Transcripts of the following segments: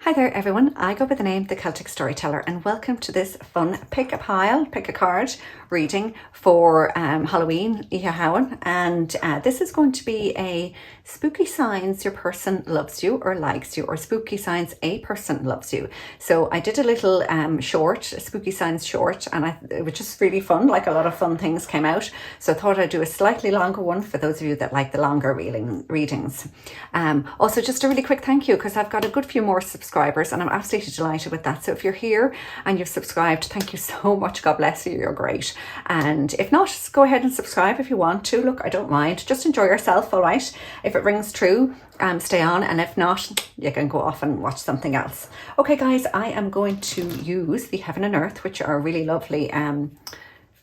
Hi there everyone, I go by the name The Celtic Storyteller and welcome to this fun pick a card reading for Halloween, Ihahawan, and this is going to be a spooky signs your person loves you or likes you, or spooky signs a person loves you. So I did a little short, spooky signs short, and it was just really fun, like a lot of fun things came out. So I thought I'd do a slightly longer one for those of you that like the longer readings. Also just a really quick thank you because I've got a good few more subscribers and I'm absolutely delighted with that. So if you're here and you've subscribed, thank you so much. God bless you. You're great. And if not, just go ahead and subscribe if you want to. Look, I don't mind. Just enjoy yourself, all right? If it rings true, stay on. And if not, you can go off and watch something else. Okay, guys, I am going to use the Heaven and Earth, which are really lovely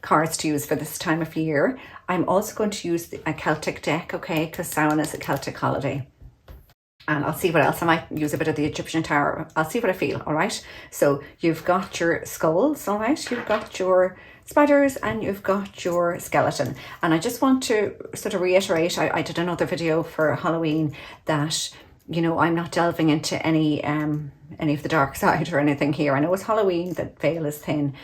cards to use for this time of year. I'm also going to use a Celtic deck, okay, because Samhain is a Celtic holiday. And I'll see what else. I might use a bit of the Egyptian Tower. I'll see what I feel, all right? So you've got your skulls, all right? You've got your spiders and you've got your skeleton. And I just want to sort of reiterate, I did another video for Halloween that, you know, I'm not delving into any of the dark side or anything here. I know it's Halloween, the veil is thin.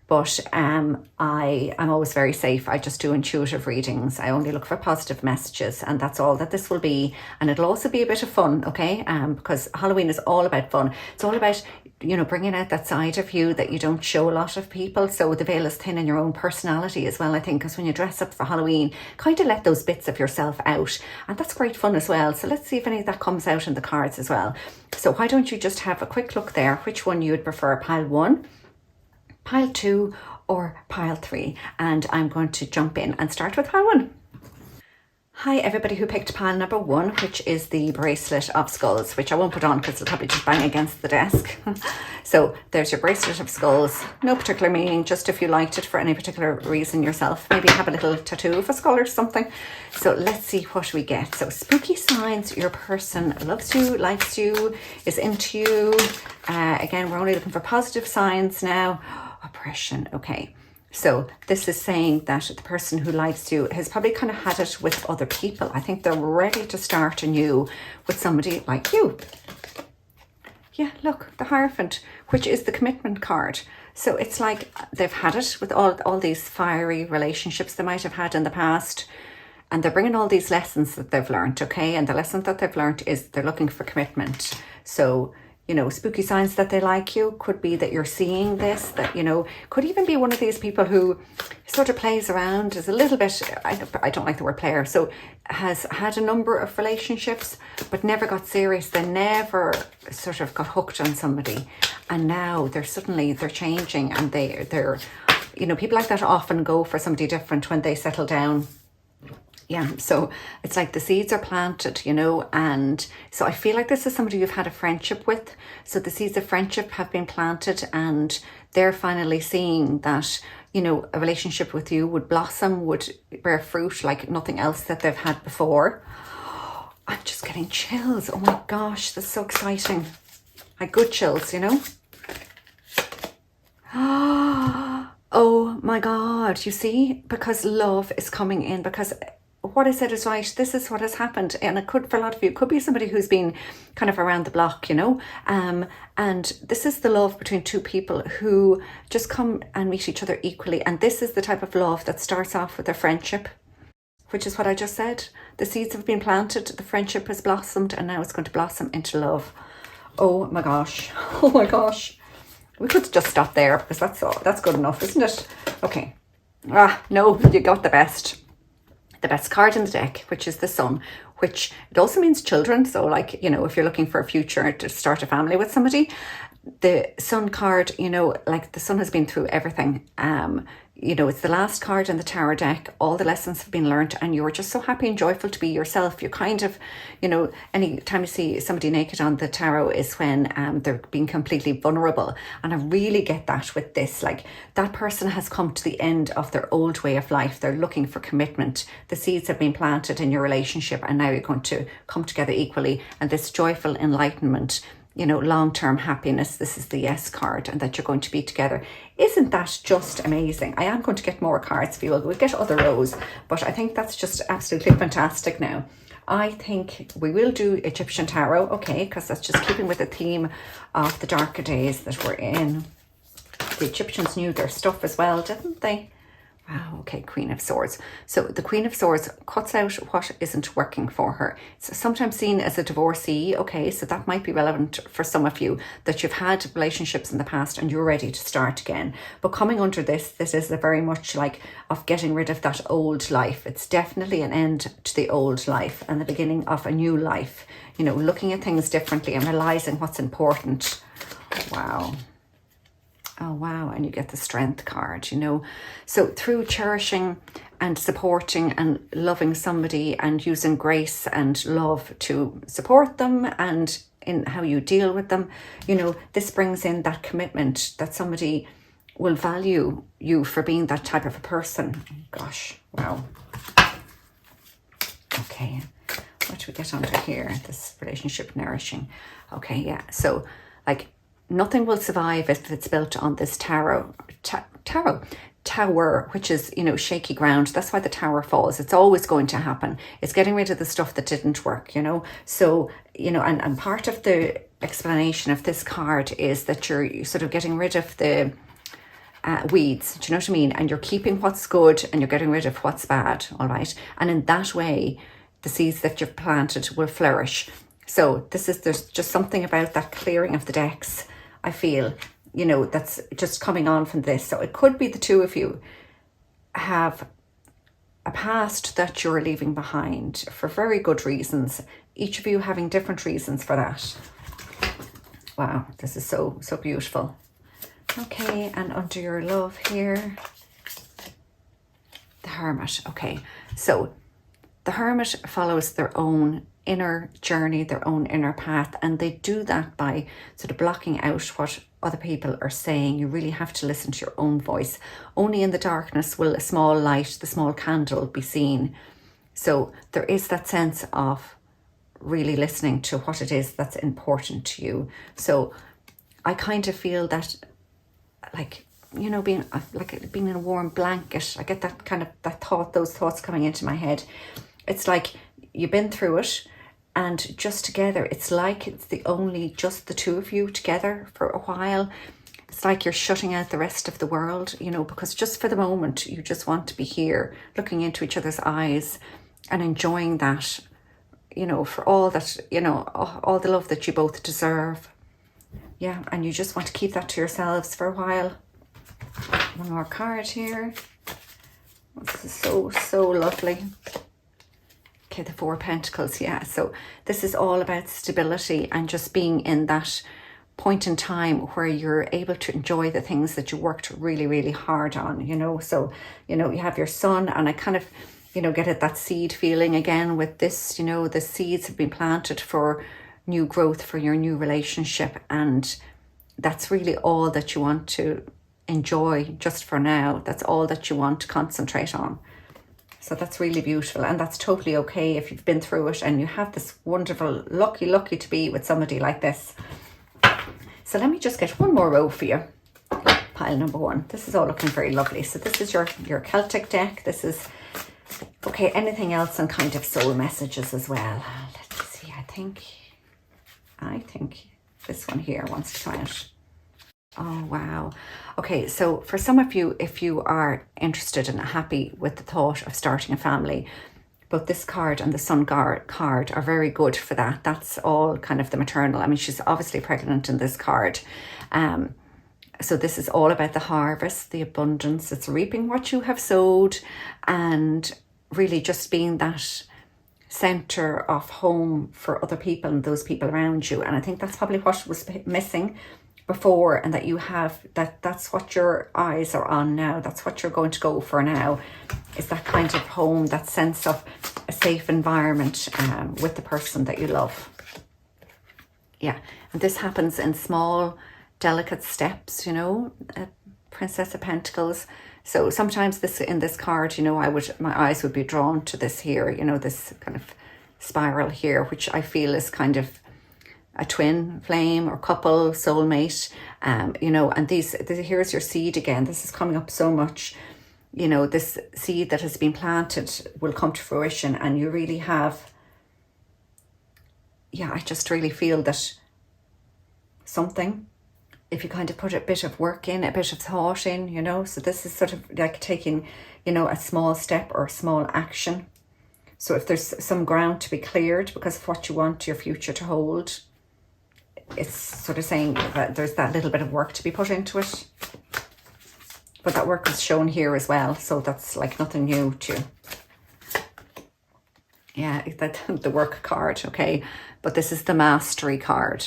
But I'm always very safe. I just do intuitive readings. I only look for positive messages, and that's all that this will be. And it'll also be a bit of fun, okay? Because Halloween is all about fun. It's all about, you know, bringing out that side of you that you don't show a lot of people. So the veil is thin in your own personality as well, I think, because when you dress up for Halloween, kind of let those bits of yourself out. And that's great fun as well. So let's see if any of that comes out in the cards as well. So why don't you just have a quick look there, which one you would prefer, pile 1, pile 2 or pile 3, and I'm going to jump in and start with pile 1. Hi everybody who picked pile number 1, which is the Bracelet of Skulls, which I won't put on because it'll probably just bang against the desk. So there's your Bracelet of Skulls. No particular meaning, just if you liked it for any particular reason yourself. Maybe have a little tattoo of a skull or something. So let's see what we get. So spooky signs your person loves you, likes you, is into you. Again, we're only looking for positive signs now. Oppression, okay. So this is saying that the person who likes you has probably kind of had it with other people. I think they're ready to start anew with somebody like you. Yeah, look, the Hierophant, which is the commitment card. So it's like they've had it with all these fiery relationships they might have had in the past. And they're bringing all these lessons that they've learned, okay? And the lesson that they've learned is they're looking for commitment. So, you know, spooky signs that they like you could be that you're seeing this, that, you know, could even be one of these people who sort of plays around, is a little bit, I don't like the word player, so has had a number of relationships but never got serious. They never sort of got hooked on somebody, and now they're changing, and they're, you know, people like that often go for somebody different when they settle down. Yeah, so it's like the seeds are planted, you know, and so I feel like this is somebody you've had a friendship with. So the seeds of friendship have been planted and they're finally seeing that, you know, a relationship with you would blossom, would bear fruit like nothing else that they've had before. I'm just getting chills. Oh my gosh, that's so exciting. Like good chills, you know. Oh my God, you see, because love is coming in, because what I said is right. This is what has happened, and it could, for a lot of you, it could be somebody who's been kind of around the block, you know, and this is the love between two people who just come and meet each other equally. And this is the type of love that starts off with a friendship, which is what I just said. The seeds have been planted, the friendship has blossomed, and now it's going to blossom into love. Oh my gosh. Oh my gosh. We could just stop there because that's good enough, isn't it? Okay. No, you got the best card in the deck, which is the Sun, which it also means children. So like, you know, if you're looking for a future to start a family with somebody, the Sun card, you know, like the Sun has been through everything. You know, it's the last card in the Tower deck. All the lessons have been learned and you were just so happy and joyful to be yourself. You kind of, you know, anytime you see somebody naked on the tarot is when they're being completely vulnerable. And I really get that with this. Like that person has come to the end of their old way of life. They're looking for commitment. The seeds have been planted in your relationship and now you're going to come together equally. And this joyful enlightenment, you know, long-term happiness, this is the Yes card, and that you're going to be together. Isn't that just amazing? I am going to get more cards for you. We'll get other rows, but I think that's just absolutely fantastic now. I think we will do Egyptian Tarot, okay, because that's just keeping with the theme of the darker days that we're in. The Egyptians knew their stuff as well, didn't they? Wow, okay, Queen of Swords. So the Queen of Swords cuts out what isn't working for her. It's sometimes seen as a divorcee, okay, so that might be relevant for some of you, that you've had relationships in the past and you're ready to start again. But coming under this is a very much like of getting rid of that old life. It's definitely an end to the old life and the beginning of a new life. You know, looking at things differently and realising what's important. Wow. Oh, wow. And you get the Strength card, you know. So through cherishing and supporting and loving somebody and using grace and love to support them and in how you deal with them, you know, this brings in that commitment that somebody will value you for being that type of a person. Gosh, wow. Okay. What do we get under here? This relationship nourishing. Okay, yeah. So like, nothing will survive if it's built on this tower, which is, you know, shaky ground. That's why the tower falls. It's always going to happen. It's getting rid of the stuff that didn't work, you know. So, you know, and part of the explanation of this card is that you're sort of getting rid of the weeds, do you know what I mean? And you're keeping what's good and you're getting rid of what's bad, all right? And in that way, the seeds that you've planted will flourish. So there's just something about that clearing of the decks, I feel, you know, that's just coming on from this. So it could be the two of you have a past that you're leaving behind for very good reasons. Each of you having different reasons for that. Wow, this is so beautiful. Okay, and under your love here, the Hermit. Okay, so the Hermit follows their own inner journey, their own inner path, and they do that by sort of blocking out what other people are saying. You really have to listen to your own voice. Only in the darkness will a small light, the small candle, be seen. So there is that sense of really listening to what it is that's important to you. So I kind of feel that, like, you know, being in a warm blanket. I get that kind of those thoughts coming into my head. It's like you've been through it, and just together, it's like it's just the two of you together for a while. It's like you're shutting out the rest of the world, you know, because just for the moment, you just want to be here, looking into each other's eyes and enjoying that, you know, for all that, you know, all the love that you both deserve. Yeah, and you just want to keep that to yourselves for a while. One more card here. This is so lovely. Okay, the Four of Pentacles, yeah. So this is all about stability and just being in that point in time where you're able to enjoy the things that you worked really, really hard on, you know. So, you know, you have your son, and I kind of, you know, get at that seed feeling again with this, you know, the seeds have been planted for new growth, for your new relationship, and that's really all that you want to enjoy just for now. That's all that you want to concentrate on. So that's really beautiful, and that's totally okay if you've been through it and you have this wonderful, lucky to be with somebody like this. So let me just get one more row for you. Pile number one. This is all looking very lovely. So this is your Celtic deck. This is, okay, anything else and kind of soul messages as well. Let's see, I think this one here wants to come out. Oh, wow. Okay, so for some of you, if you are interested and happy with the thought of starting a family, both this card and the Sun card are very good for that. That's all kind of the maternal. I mean, she's obviously pregnant in this card. So this is all about the harvest, the abundance. It's reaping what you have sowed, and really just being that center of home for other people and those people around you. And I think that's probably what was missing before, and that you have that's what your eyes are on now. That's what you're going to go for now, is that kind of home, that sense of a safe environment with the person that you love. Yeah, and this happens in small, delicate steps, you know, Princess of Pentacles. So sometimes in this card, you know, my eyes would be drawn to this here, you know, this kind of spiral here, which I feel is kind of a twin flame or couple, soulmate, you know, and here's your seed again. This is coming up so much, you know, this seed that has been planted will come to fruition, and you really have yeah, I just really feel that something, if you kind of put a bit of work in, a bit of thought in, you know, so this is sort of like taking, you know, a small step or a small action. So if there's some ground to be cleared because of what you want your future to hold, it's sort of saying that there's that little bit of work to be put into it. But that work is shown here as well, so that's like nothing new to you. Yeah, that the work card, okay? But this is the mastery card.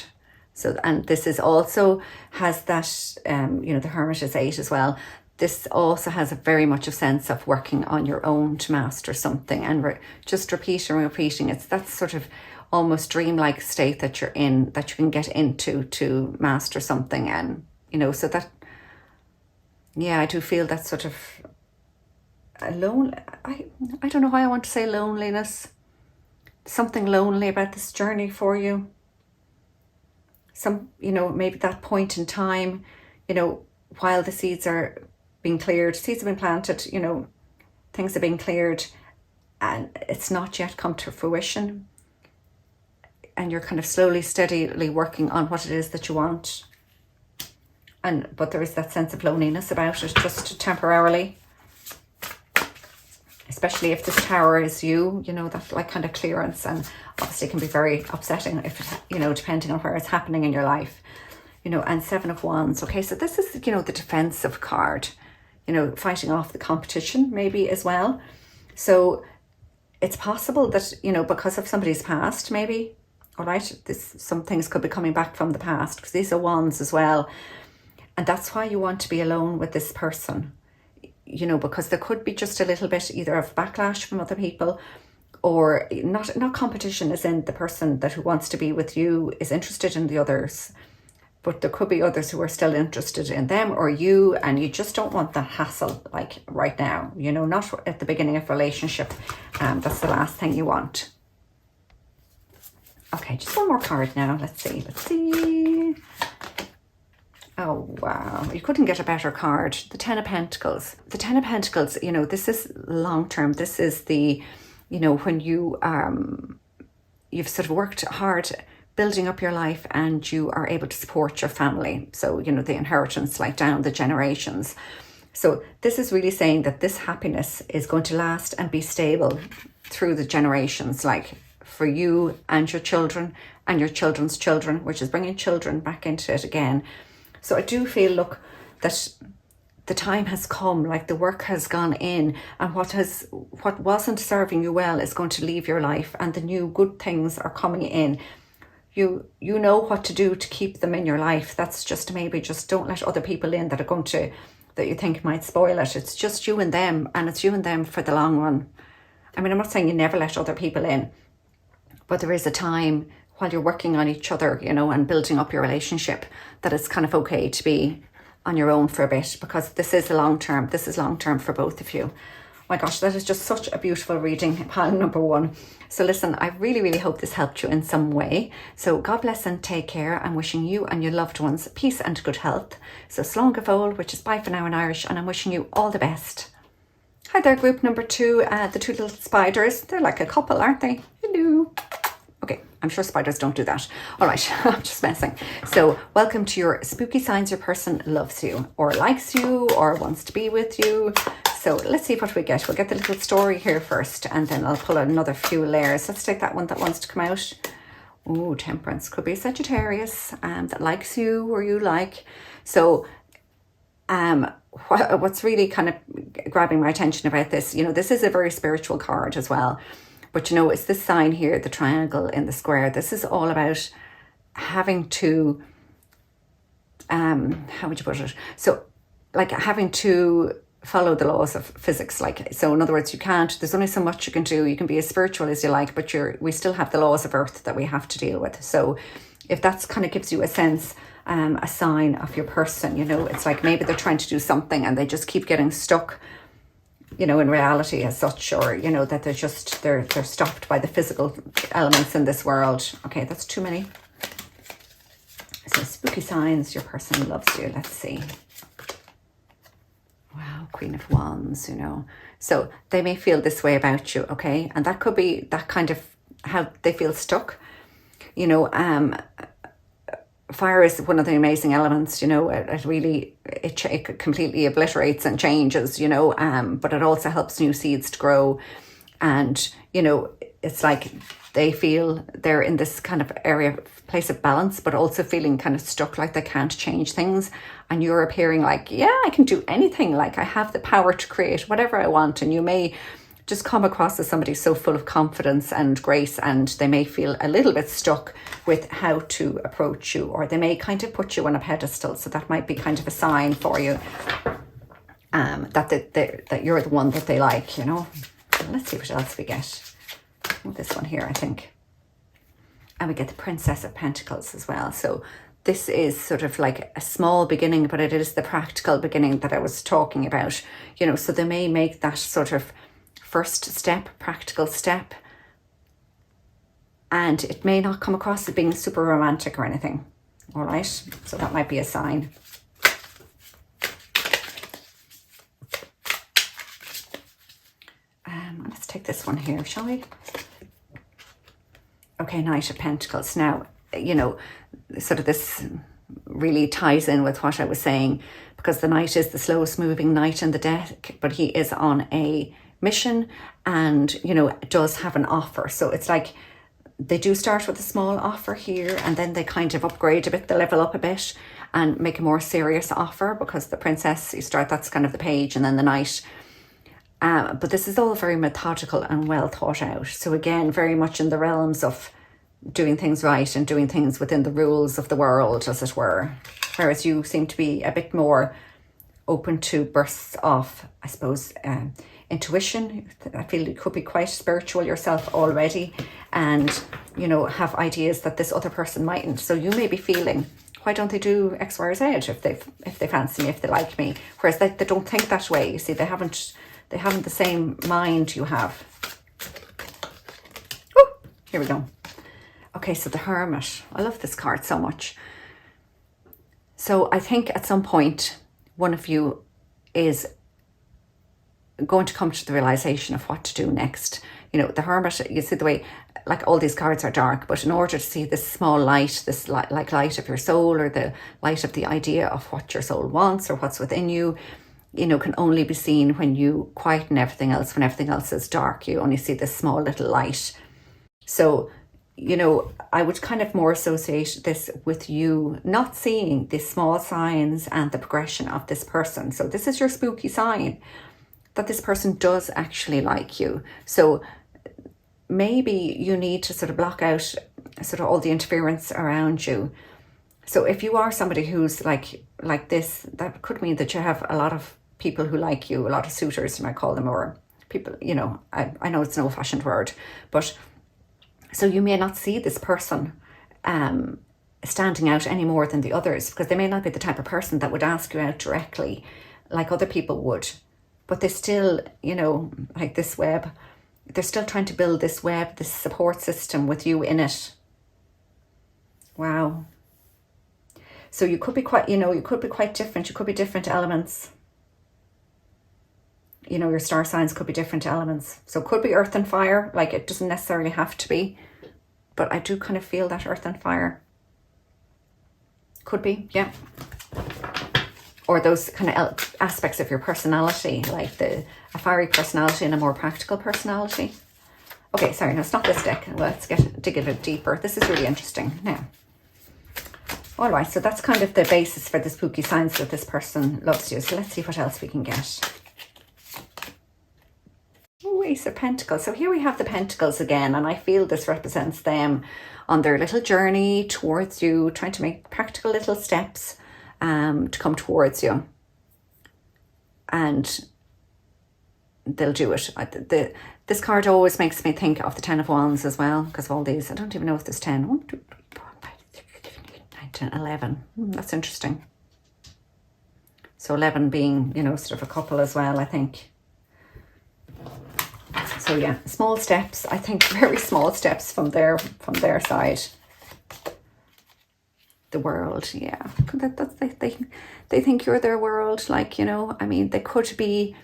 So, and this is also has that, you know, the Hermit is 8 as well. This also has a very much a sense of working on your own to master something, and just repeating and repeating. It's that sort of almost dreamlike state that you're in, that you can get into to master something. And, you know, so that, yeah, I do feel that sort of alone. I don't know why I want to say loneliness. Something lonely about this journey for you. Some, you know, maybe that point in time, you know, while the seeds are being cleared, seeds have been planted, you know, things have been cleared, and it's not yet come to fruition. And you're kind of slowly, steadily working on what it is that you want. But there is that sense of loneliness about it, just temporarily. Especially if this Tower is you, you know, that like kind of clearance, and obviously it can be very upsetting if it, you know, depending on where it's happening in your life, you know. And 7 of Wands, okay, so this is, you know, the defensive card, you know, fighting off the competition maybe as well. So it's possible that, you know, because of somebody's past maybe, all right, some things could be coming back from the past, because these are Wands as well, and that's why you want to be alone with this person. You know, because there could be just a little bit either of backlash from other people, or not competition as in the person that who wants to be with you is interested in the others, but there could be others who are still interested in them or you, and you just don't want that hassle like right now, you know, not at the beginning of a relationship. That's the last thing you want. Okay, just one more card now. Let's see. Oh, wow. You couldn't get a better card. The 10 of Pentacles. The 10 of Pentacles, you know, this is long term. This is the, you know, when you, you've sort of worked hard building up your life and you are able to support your family. So, you know, the inheritance, like down the generations. So this is really saying that this happiness is going to last and be stable through the generations, like for you and your children and your children's children, which is bringing children back into it again. So I do feel, look, that the time has come, like the work has gone in, and what wasn't serving you well is going to leave your life, and the new good things are coming in. You know what to do to keep them in your life. That's just maybe just don't let other people in that are going to, that you think might spoil it. It's just you and them, and it's you and them for the long run. I mean, I'm not saying you never let other people in, but there is a time while you're working on each other, you know, and building up your relationship, that it's kind of okay to be on your own for a bit, because this is long term. This is long term for both of you. My gosh, that is just such a beautiful reading, pile number 1. So listen, I really, really hope this helped you in some way. So God bless and take care. I'm wishing you and your loved ones peace and good health. So slán go fóill, which is bye for now in Irish, and I'm wishing you all the best. Hi there, group number 2, the 2 little spiders. They're like a couple, aren't they? Hello. Okay, I'm sure spiders don't do that. All right, I'm just messing. So welcome to your spooky signs. Your person loves you or likes you or wants to be with you. So let's see what we get. We'll get the little story here first, and then I'll pull out another few layers. Let's take that one that wants to come out. Oh, Temperance. Could be a Sagittarius that likes you or you like. So what's really kind of grabbing my attention about this, you know, this is a very spiritual card as well. But, you know, it's this sign here, the triangle in the square. This is all about having to, how would you put it? So, like having to follow the laws of physics. Like, so in other words, you can't, there's only so much you can do. You can be as spiritual as you like, but we still have the laws of earth that we have to deal with. So if that's kind of gives you a sense, a sign of your person, you know, it's like maybe they're trying to do something and they just keep getting stuck, you know, in reality as such, or, you know, that they're stopped by the physical elements in this world. Okay, that's too many. So spooky signs, your person loves you. Let's see. Wow, Queen of Wands, you know. So they may feel this way about you, okay? And that could be that kind of how they feel stuck. you know, fire is one of the amazing elements, you know. It really, it completely obliterates and changes, you know, but it also helps new seeds to grow. And, you know, it's like they feel they're in this kind of place of balance, but also feeling kind of stuck, like they can't change things. And you're appearing like, yeah, I can do anything. Like I have the power to create whatever I want. And you may just come across as somebody so full of confidence and grace, and they may feel a little bit stuck with how to approach you, or they may kind of put you on a pedestal. So that might be kind of a sign for you that you're the one that they like, you know. Let's see what else we get. This one here, I think. And we get the Princess of Pentacles as well. So this is sort of like a small beginning, but it is the practical beginning that I was talking about, you know. So they may make that sort of first step, practical step, and it may not come across as being super romantic or anything. All right, so that might be a sign. Let's take this one here, shall we? Okay, Knight of Pentacles. Now, you know, sort of this really ties in with what I was saying, because the Knight is the slowest moving knight in the deck, but he is on a mission and, you know, does have an offer. So it's like they do start with a small offer here, and then they kind of upgrade a bit, they level up a bit and make a more serious offer, because the Princess, you start, that's kind of the page, and then the Knight. But this is all very methodical and well thought out. So again, very much in the realms of doing things right and doing things within the rules of the world, as it were. Whereas you seem to be a bit more open to bursts of, I suppose, intuition. I feel you could be quite spiritual yourself already, and, you know, have ideas that this other person mightn't. So you may be feeling, why don't they do X, Y, or Z if they fancy me, if they like me? Whereas they don't think that way. You see, they haven't the same mind you have. Oh, here we go. Okay, so the Hermit. I love this card so much. So I think at some point, one of you is going to come to the realization of what to do next. You know, the Hermit, you see the way, like, all these cards are dark, but in order to see this small light, this light of your soul, or the light of the idea of what your soul wants or what's within you, you know, can only be seen when you quieten everything else. When everything else is dark, you only see this small little light. So, you know, I would kind of more associate this with you not seeing the small signs and the progression of this person. So this is your spooky sign that this person does actually like you. So maybe you need to sort of block out sort of all the interference around you. So if you are somebody who's like this, that could mean that you have a lot of people who like you, a lot of suitors, you might call them, or people, you know, I know it's an old-fashioned word, but so you may not see this person standing out any more than the others, because they may not be the type of person that would ask you out directly like other people would, but they still, you know, like this web, they're still trying to build this web, this support system with you in it. Wow. So you could be quite, you know, you could be quite different. You could be different elements. You know, your star signs could be different elements. So it could be earth and fire. Like, it doesn't necessarily have to be. But I do kind of feel that earth and fire. Could be, yeah. Or those kind of aspects of your personality, like a fiery personality and a more practical personality. Okay, sorry, no, it's not this deck. Let's dig a bit deeper. This is really interesting. Now, all right, so that's kind of the basis for the spooky signs that this person loves you. So let's see what else we can get. Oh, Ace of Pentacles. So here we have the Pentacles again, and I feel this represents them on their little journey towards you, trying to make practical little steps to come towards you. And they'll do it. This card always makes me think of the Ten of Wands as well, because of all these. I don't even know if there's 10. 1, 2, 3, 4, 5, 6, 7, 8, 9, 10, 11. That's interesting. So 11 being, you know, sort of a couple as well, I think. So yeah, small steps. I think very small steps from their side. The world, yeah. They think you're their world. Like, you know, I mean, they could be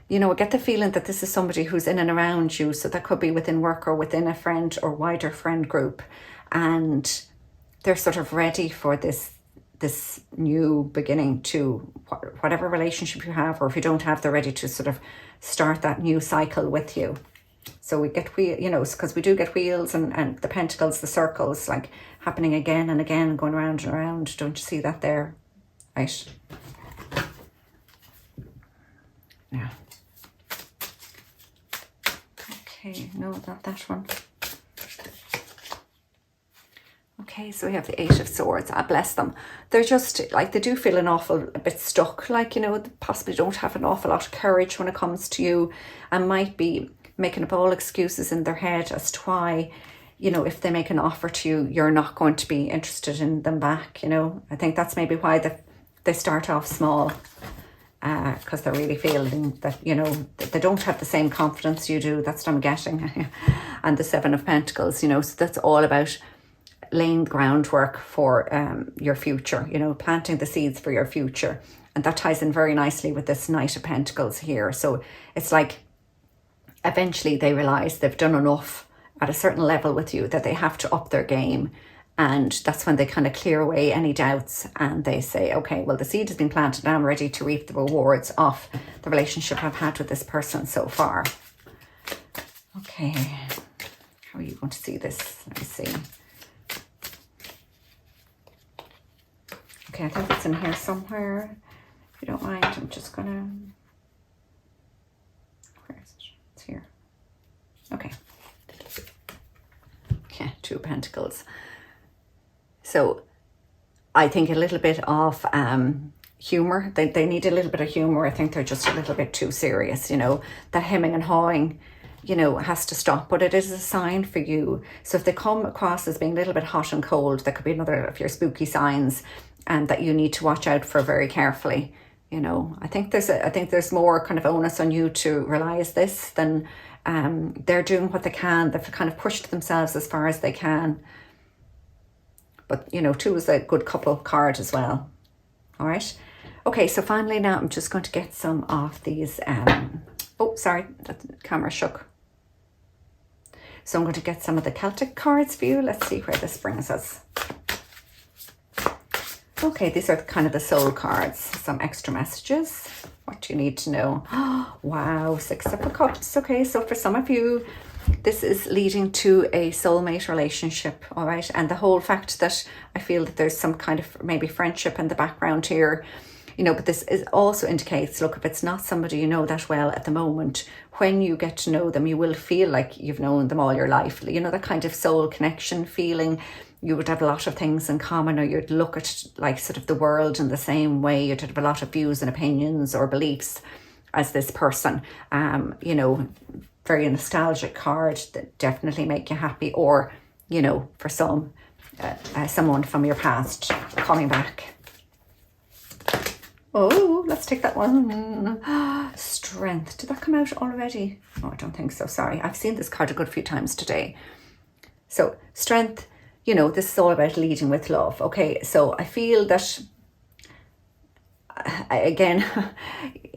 you know, I get the feeling that this is somebody who's in and around you. So that could be within work or within a friend or wider friend group. And they're sort of ready for this new beginning to whatever relationship you have, or if you don't have, they're ready to sort of start that new cycle with you. So we get wheel, you know, because we do get wheels and the pentacles, the circles, like happening again and again, going round and around. Don't you see that there? Right. Yeah. Okay, no, not that one. Okay, so we have the Eight of Swords. I bless them. They're just like, they do feel a bit stuck, like, you know, possibly don't have an awful lot of courage when it comes to you, and might be making up all excuses in their head as to why, you know, if they make an offer to you, you're not going to be interested in them back, you know. I think that's maybe why they start off small, because they're really feeling that, you know, they don't have the same confidence you do. That's what I'm getting. And the Seven of Pentacles, you know, so that's all about laying the groundwork for your future, you know, planting the seeds for your future. And that ties in very nicely with this Knight of Pentacles here. So it's like eventually they realize they've done enough at a certain level with you that they have to up their game. And that's when they kind of clear away any doubts and they say, okay, well, the seed has been planted. Now I'm ready to reap the rewards of the relationship I've had with this person so far. Okay, how are you going to see this? Let me see. Okay, I think it's in here somewhere. If you don't mind, I'm just gonna, where is it? It's here. Okay. Okay, Two of Pentacles. So I think a little bit of humor. They need a little bit of humor. I think they're just a little bit too serious, you know. That hemming and hawing, you know, has to stop, but it is a sign for you. So if they come across as being a little bit hot and cold, that could be another of your spooky signs, and that you need to watch out for very carefully. You know, I think there's more kind of onus on you to realize this than they're doing what they can. They've kind of pushed themselves as far as they can. But, you know, Two is a good couple card as well. All right. Okay, so finally now I'm just going to get some of these. Oh, sorry, the camera shook. So I'm going to get some of the Celtic cards for you. Let's see where this brings us. Okay, these are kind of the soul cards. Some extra messages. What do you need to know? Oh, wow, Six of Cups. Okay, so for some of you, this is leading to a soulmate relationship, all right? And the whole fact that I feel that there's some kind of maybe friendship in the background here, you know, but this is also indicates, look, if it's not somebody you know that well at the moment, when you get to know them, you will feel like you've known them all your life. You know, that kind of soul connection feeling. You would have a lot of things in common, or you'd look at like sort of the world in the same way. You'd have a lot of views and opinions or beliefs as this person. You know, very nostalgic card that definitely make you happy, or, you know, for some, someone from your past coming back. Oh, let's take that one. Strength. Did that come out already? Oh, I don't think so. Sorry. I've seen this card a good few times today. So strength, you know, this is all about leading with love. Okay, so I feel that, again,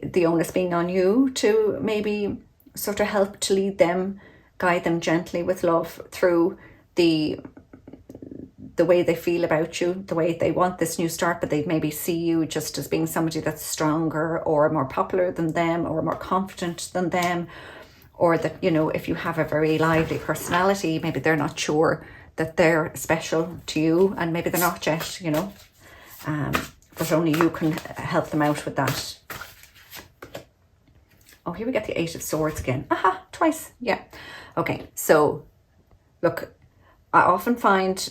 the onus being on you to maybe sort of help to lead them, guide them gently with love through the way they feel about you, the way they want this new start, but they maybe see you just as being somebody that's stronger or more popular than them or more confident than them, or that, you know, if you have a very lively personality, maybe they're not sure that they're special to you, and maybe they're not yet, you know, but only you can help them out with that. Oh, here we get the Eight of Swords again. Aha, twice. Yeah. Okay, so look, I often find,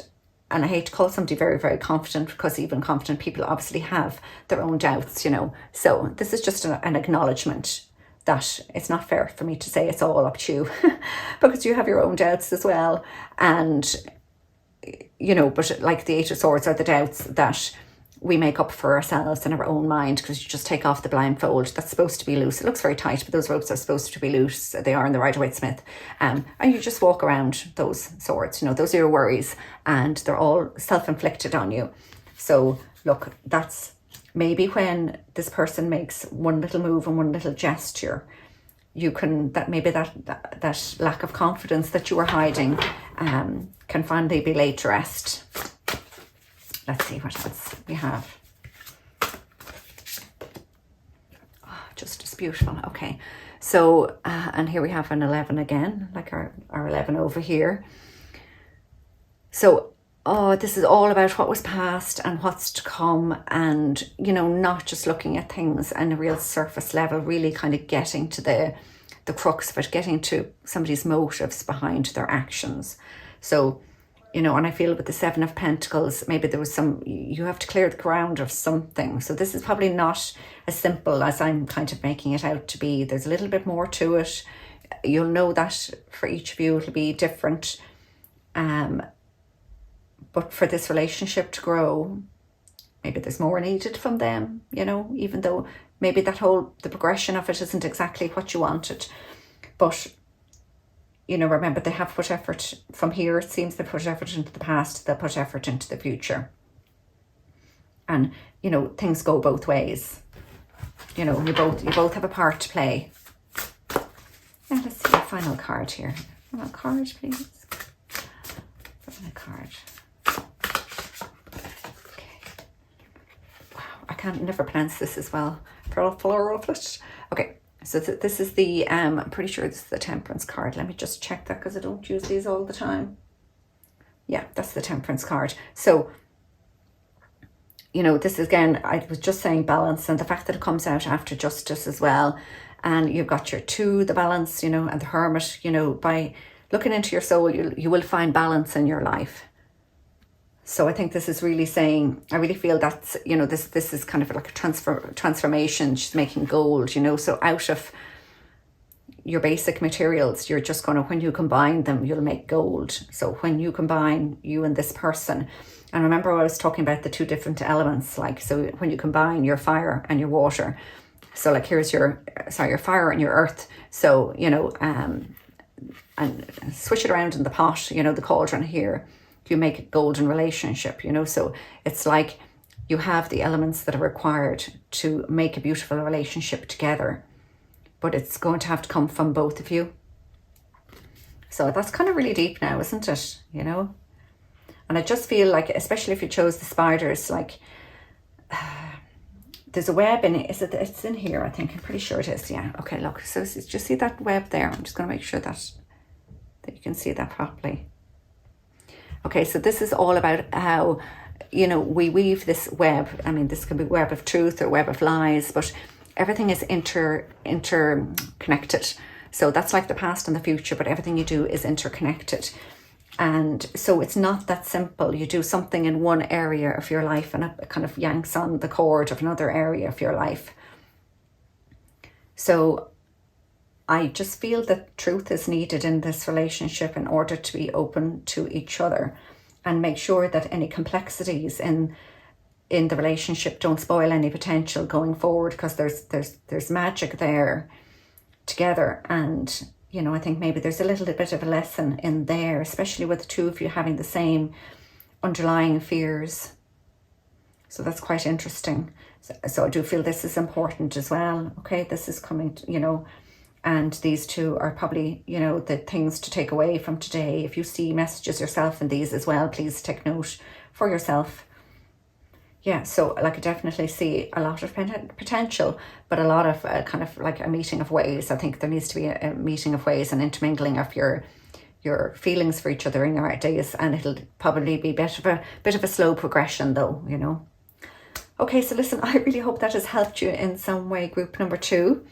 and I hate to call somebody very, very confident, because even confident people obviously have their own doubts, you know. So this is just an acknowledgement that it's not fair for me to say it's all up to you because you have your own doubts as well. And, you know, but like the Eight of Swords are the doubts that we make up for ourselves in our own mind, because you just take off the blindfold that's supposed to be loose. It looks very tight, but those ropes are supposed to be loose. They are in the Rider-Waite-Smith. And you just walk around those swords, you know, those are your worries, and they're all self-inflicted on you. So look, that's maybe when this person makes one little move and one little gesture, you can, that maybe that lack of confidence that you were hiding can finally be laid to rest. Let's see what else we have. Oh, just as beautiful. Okay, so and here we have an 11 again, like our 11 over here. So this is all about what was past and what's to come, and you know, not just looking at things on a real surface level, really kind of getting to the crux of it, getting to somebody's motives behind their actions. So, you know, and I feel with the 7 of Pentacles, maybe there was you have to clear the ground of something. So this is probably not as simple as I'm kind of making it out to be. There's a little bit more to it. You'll know that for each of you it'll be different. But for this relationship to grow, maybe there's more needed from them, you know, even though maybe the progression of it isn't exactly what you wanted. But, you know, remember, they have put effort from here. It seems they put effort into the past, they'll put effort into the future. And, you know, things go both ways. You know, you both have a part to play. Now let's see a final card here. Final card, please. Final card. I can't never pronounce this as well. Okay, so this is the I'm pretty sure this is the Temperance card. Let me just check that because I don't use these all the time. Yeah, that's the Temperance card. So, you know, this is, again, I was just saying balance, and the fact that it comes out after Justice as well, and you've got your 2, the balance, you know, and the Hermit. You know, by looking into your soul, you will find balance in your life. So I think this is really saying, I really feel that's, you know, this is kind of like a transformation. She's making gold, you know, so out of your basic materials, you're just going to, when you combine them, you'll make gold. So when you combine you and this person, and remember I was talking about the 2 different elements, like, so when you combine your fire and your water, so like here's your fire and your earth. So, you know, and switch it around in the pot, you know, the cauldron here, you make a golden relationship, you know. So it's like you have the elements that are required to make a beautiful relationship together, but it's going to have to come from both of you. So that's kind of really deep now, isn't it? You know, and I just feel like, especially if you chose the spiders, like there's a web in it. It's in here, I think. I'm pretty sure it is. Yeah. Okay, look. So just see that web there. I'm just going to make sure that you can see that properly. Okay, so this is all about how, you know, we weave this web. I mean, this could be web of truth or web of lies, but everything is interconnected. So that's like the past and the future, but everything you do is interconnected. And so it's not that simple. You do something in one area of your life and it kind of yanks on the cord of another area of your life. So I just feel that truth is needed in this relationship in order to be open to each other, and make sure that any complexities in the relationship don't spoil any potential going forward, because there's magic there together. And, you know, I think maybe there's a little bit of a lesson in there, especially with the 2 of you having the same underlying fears. So that's quite interesting. So I do feel this is important as well. Okay, this is coming, you know, and these 2 are probably, you know, the things to take away from today. If you see messages yourself in these as well, please take note for yourself. Yeah, so like I definitely see a lot of potential, but a lot of kind of like a meeting of ways. I think there needs to be a meeting of ways and intermingling of your feelings for each other in your days, and it'll probably be a bit of a slow progression though, you know. Okay, so listen, I really hope that has helped you in some way, group number 2.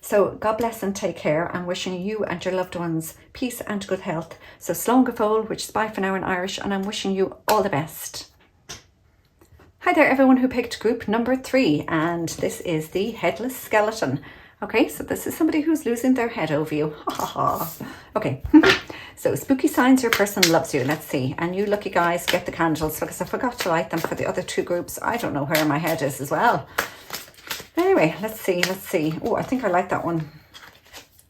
So God bless and take care. I'm wishing you and your loved ones peace and good health. So slán go fóill, which is bye for now in Irish, and I'm wishing you all the best. Hi there, everyone who picked group number 3, and this is the Headless Skeleton. Okay, so this is somebody who's losing their head over you. Ha ha ha. Okay, so spooky signs your person loves you. Let's see. And you lucky guys, get the candles, because I forgot to light them for the other 2 groups. I don't know where my head is as well. Anyway, let's see. Oh, I think I like that one.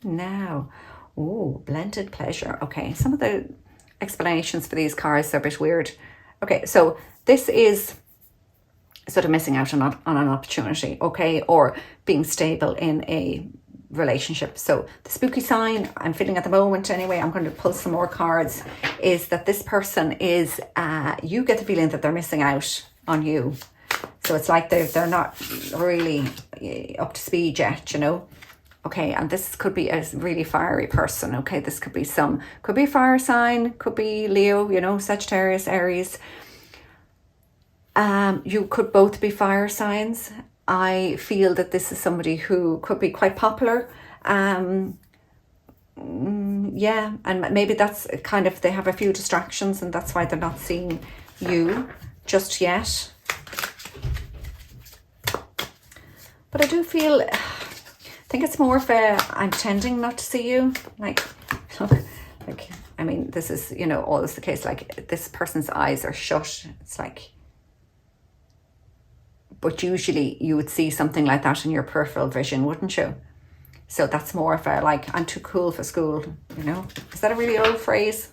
Now, oh, blended pleasure. Okay, some of the explanations for these cards are a bit weird. Okay, so this is sort of missing out on an opportunity, okay, or being stable in a relationship. So the spooky sign I'm feeling at the moment, anyway, I'm going to pull some more cards, is that this person is, you get the feeling that they're missing out on you. So it's like they're not really up to speed yet, you know. Okay, and this could be a really fiery person. Okay, this could be a fire sign, could be Leo, you know, Sagittarius, Aries. You could both be fire signs. I feel that this is somebody who could be quite popular. Yeah, and maybe that's kind of, they have a few distractions and that's why they're not seeing you just yet. But I do feel, I think it's more of a, I'm tending not to see you. Like, I mean, this is, you know, always the case. Like, this person's eyes are shut. It's like, but usually you would see something like that in your peripheral vision, wouldn't you? So that's more of a, like, I'm too cool for school, you know? Is that a really old phrase?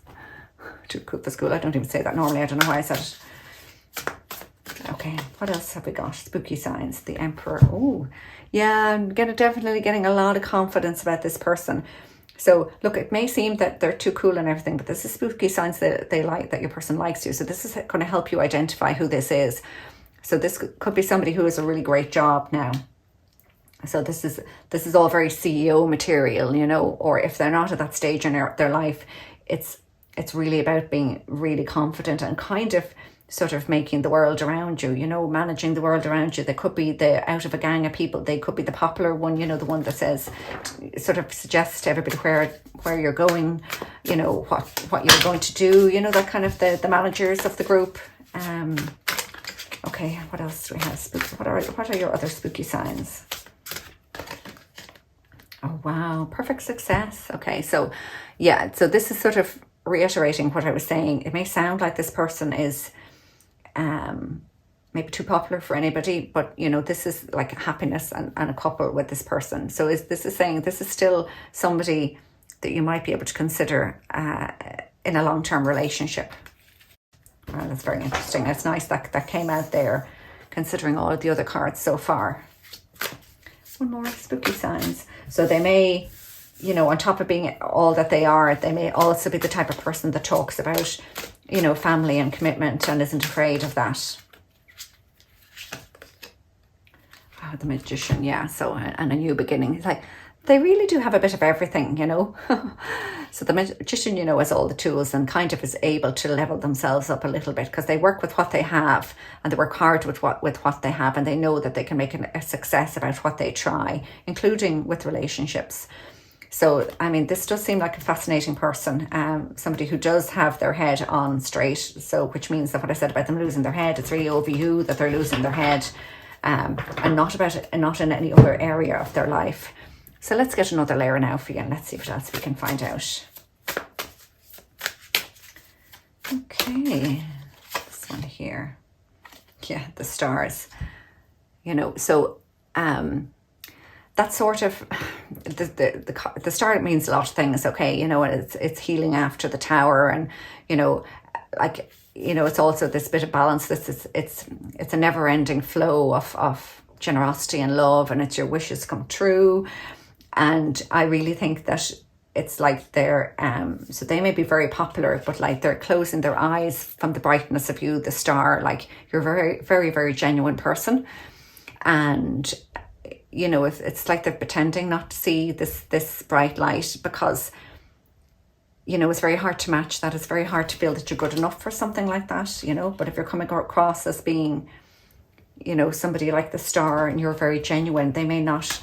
Too cool for school. I don't even say that normally. I don't know why I said it. Okay, what else have we got? Spooky signs, the Emperor. Oh, yeah, I'm definitely getting a lot of confidence about this person. So look, it may seem that they're too cool and everything, but this is spooky signs that they like, that your person likes you. So this is going to help you identify who this is. So this could be somebody who has a really great job now. So this is all very CEO material, you know, or if they're not at that stage in their life, it's really about being really confident and kind of sort of making the world around you, you know, managing the world around you. They could be out of a gang of people. They could be the popular one, you know, the one that says, sort of suggests to everybody where you're going, you know, what you're going to do, you know, that kind of the managers of the group. Okay, what else do we have? What are your other spooky signs? Oh, wow. Perfect success. Okay, so yeah, so this is sort of reiterating what I was saying. It may sound like this person is maybe too popular for anybody, but you know, this is like happiness and a couple with this person. So this is saying this is still somebody that you might be able to consider in a long-term relationship. Oh, that's very interesting. It's nice that came out there, considering all of the other cards so far. One more, spooky signs. So they may, you know, on top of being all that they are, they may also be the type of person that talks about, you know, family and commitment and isn't afraid of that. Oh, the Magician, yeah. So, and a new beginning. It's like, they really do have a bit of everything, you know. So the Magician, you know, has all the tools and kind of is able to level themselves up a little bit because they work with what they have and they work hard with what they have, and they know that they can make a success about what they try, including with relationships. So, I mean, this does seem like a fascinating person, somebody who does have their head on straight. So, which means that what I said about them losing their head, it's really over you that they're losing their head, and not in any other area of their life. So let's get another layer now for you and let's see what else we can find out. Okay, this one here. Yeah, the stars. You know, so that's sort of the star means a lot of things, okay, you know, and it's healing after the tower, and you know, like, you know, it's also this bit of balance. It's a never-ending flow of generosity and love, and it's your wishes come true. And I really think that it's like they're so they may be very popular, but like they're closing their eyes from the brightness of you, the star. Like, you're a very, very, very genuine person, and you know, it's like they're pretending not to see this bright light, because you know, it's very hard to match that. It's very hard to feel that you're good enough for something like that, you know. But if you're coming across as being, you know, somebody like the star and you're very genuine, they may not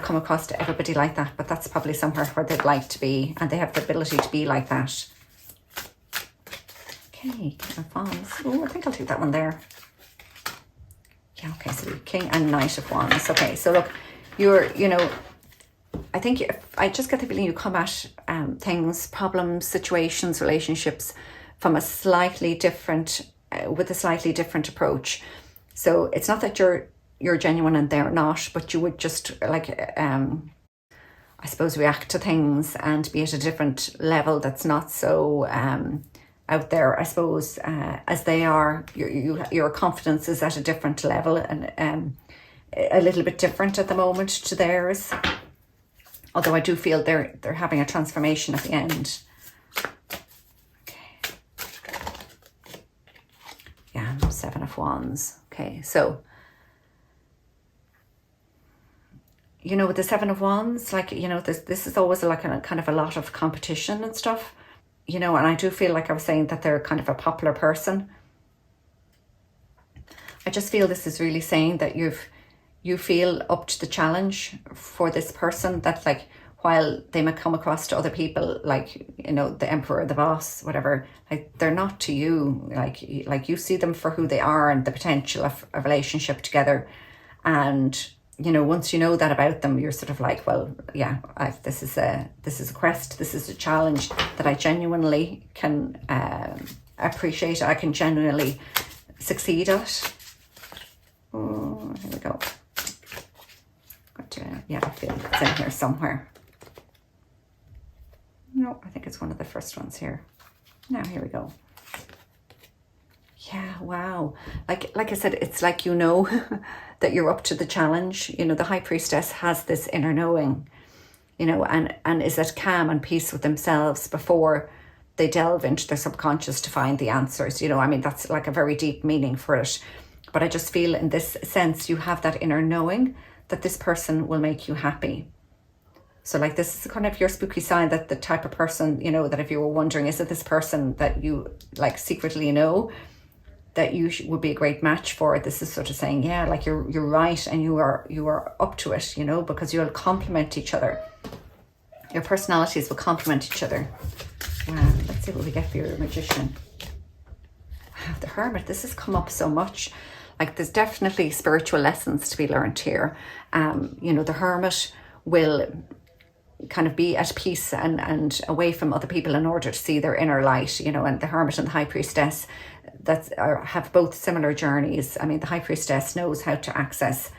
come across to everybody like that, but that's probably somewhere where they'd like to be, and they have the ability to be like that. Okay, King of Wands. Oh, I think I'll take that one there. Yeah, okay, so King and Knight of Wands. Okay, so look, you know, I think I just get the feeling you come at things, problems, situations, relationships from a slightly different, with a slightly different approach. So it's not that you're genuine and they're not, but you would just like, I suppose, react to things and be at a different level that's not so out there, I suppose, as they are. Your confidence is at a different level and a little bit different at the moment to theirs. Although I do feel they're having a transformation at the end. Okay. Yeah, 7 of Wands. Okay, so, you know, with the 7 of Wands, like, you know, this is always like a kind of a lot of competition and stuff, you know, and I do feel like I was saying that they're kind of a popular person. I just feel this is really saying that you feel up to the challenge for this person, that like, while they might come across to other people like, you know, the emperor, the boss, whatever, like they're not to you. Like you see them for who they are and the potential of a relationship together. And, you know, once you know that about them, you're sort of like, well, yeah, this is a quest, this is a challenge that I genuinely can appreciate. I can genuinely succeed at. Oh, here we go. Yeah, I feel it's in here somewhere. No, I think it's one of the first ones here. Now, here we go. Yeah, wow. Like I said, it's like, you know, that you're up to the challenge. You know, the High Priestess has this inner knowing, you know, and is at calm and peace with themselves before they delve into their subconscious to find the answers. You know, I mean, that's like a very deep meaning for it. But I just feel in this sense, you have that inner knowing that this person will make you happy. So like, this is kind of your spooky sign, that the type of person, you know, that if you were wondering, is it this person that you like secretly know that you would be a great match for? This is sort of saying, yeah, like you're right, and you are up to it, you know, because you'll complement each other. Your personalities will complement each other. Let's see what we get for your Magician. Wow, the Hermit, this has come up so much. Like, there's definitely spiritual lessons to be learned here. You know, the Hermit will kind of be at peace and away from other people in order to see their inner light, you know, and the Hermit and the High Priestess have both similar journeys. I mean, the High Priestess knows how to access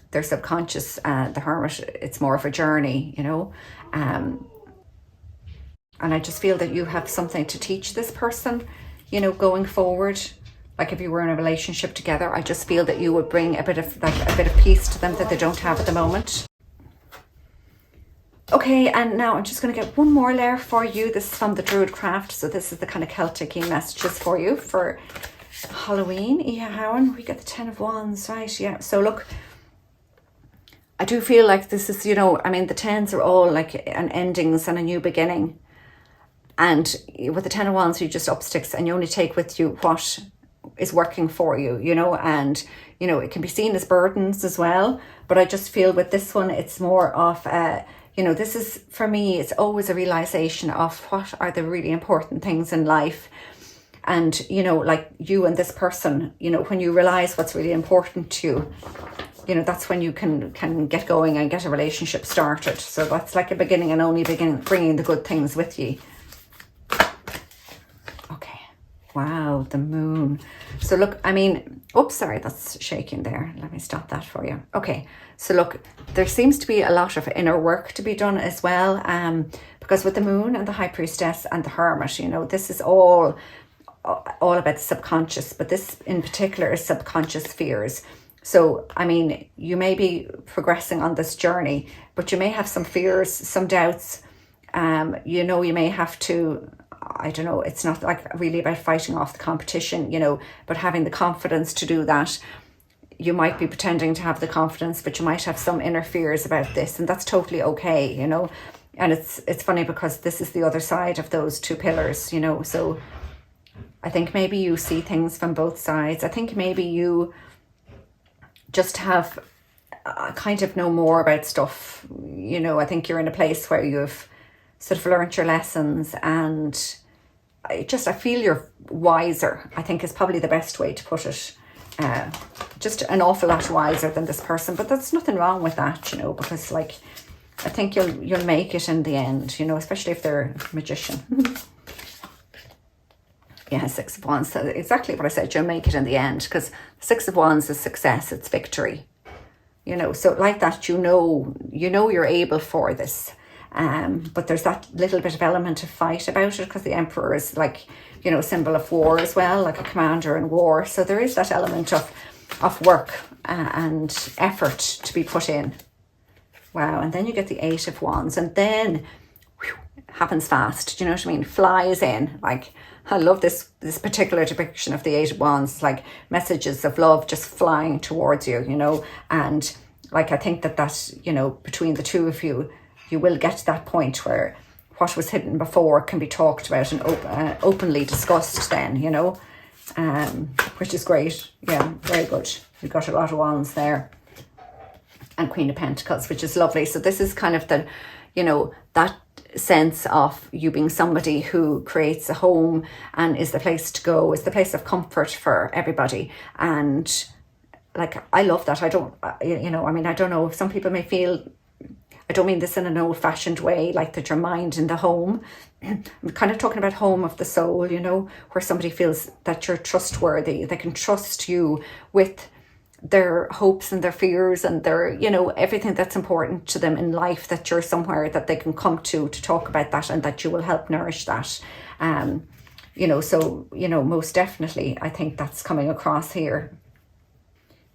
their subconscious. The Hermit, it's more of a journey, you know. And I just feel that you have something to teach this person, you know, going forward. Like if you were in a relationship together, I just feel that you would bring a bit of peace to them that they don't have at the moment. Okay, and now I'm just going to get one more layer for you. This is from the Druid Craft. So this is the kind of Celtic messages for you for Halloween. Ihawan, we get the 10 of Wands, right? Yeah. So look, I do feel like this is, you know, I mean, the 10s are all like an endings and a new beginning. And with the 10 of Wands, you just up sticks and you only take with you what is working for you, you know, and, you know, it can be seen as burdens as well. But I just feel with this one, it's more of, you know, this is, for me, it's always a realization of what are the really important things in life. And, you know, like you and this person, you know, when you realize what's really important to you, you know, that's when you can get going and get a relationship started. So that's like a beginning, and only bringing the good things with you. Okay. Wow, the Moon. So look, I mean, oops, sorry, that's shaking there. Let me stop that for you. Okay. So look, there seems to be a lot of inner work to be done as well. Because with the Moon and the High Priestess and the Hermit, you know, this is all about the subconscious, but this in particular is subconscious fears. So, I mean, you may be progressing on this journey, but you may have some fears, some doubts. You know, you may have to, I don't know, it's not like really about fighting off the competition, you know, but having the confidence to do that. You might be pretending to have the confidence, but you might have some inner fears about this, and that's totally okay, you know. And it's funny because this is the other side of those two pillars, you know. So I think maybe you see things from both sides. I think maybe you just have kind of know more about stuff, you know. I think you're in a place where you've sort of learned your lessons, and I feel you're wiser, I think is probably the best way to put it. Just an awful lot wiser than this person, but there's nothing wrong with that, you know, because like, I think you'll make it in the end, you know, especially if they're a magician. Yeah, 6 of Wands. So exactly what I said, you'll make it in the end, because 6 of Wands is success, it's victory. You know, so like that, you know you're able for this. But there's that little bit of element of fight about it, because the Emperor is like, you know, a symbol of war as well, like a commander in war. So there is that element of work and effort to be put in. Wow. And then you get the Eight of Wands, and then whew, it happens fast. Do you know what I mean? Flies in. Like, I love this particular depiction of the Eight of Wands. It's like messages of love just flying towards you, you know. And like, I think that, you know, between the two of you, you will get to that point where what was hidden before can be talked about and openly discussed then, you know, which is great. Yeah, very good. You've got a lot of wands there. And Queen of Pentacles, which is lovely. So this is kind of the, you know, that sense of you being somebody who creates a home and is the place to go, is the place of comfort for everybody. And like, I love that. I don't, you know, I mean, I don't know if some people may feel, I don't mean this in an old-fashioned way, like that your mind in the home. I'm kind of talking about home of the soul, you know, where somebody feels that you're trustworthy. They can trust you with their hopes and their fears and their, you know, everything that's important to them in life, that you're somewhere that they can come to talk about that, and that you will help nourish that. You know, so, you know, most definitely, I think that's coming across here.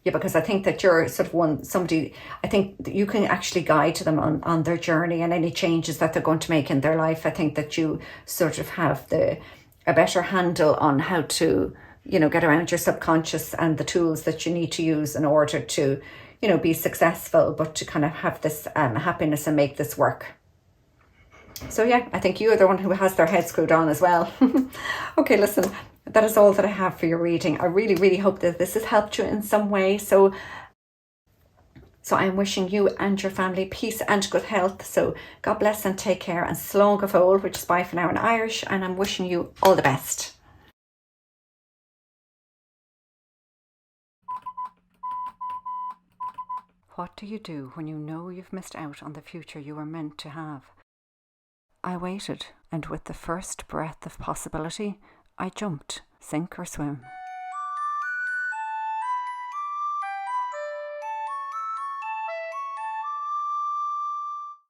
Yeah, because I think that you're sort of somebody, I think that you can actually guide them on their journey and any changes that they're going to make in their life. I think that you sort of have a better handle on how to, you know, get around your subconscious and the tools that you need to use in order to, you know, be successful, but to kind of have this happiness and make this work. So yeah, I think you're the one who has their head screwed on as well. Okay, listen, that is all that I have for your reading. I really, really hope that this has helped you in some way. So I'm wishing you and your family peace and good health. So God bless and take care, and slán go fóill, which is bye for now in Irish. And I'm wishing you all the best. What do you do when you know you've missed out on the future you were meant to have? I waited, and with the first breath of possibility, I jumped, sink or swim.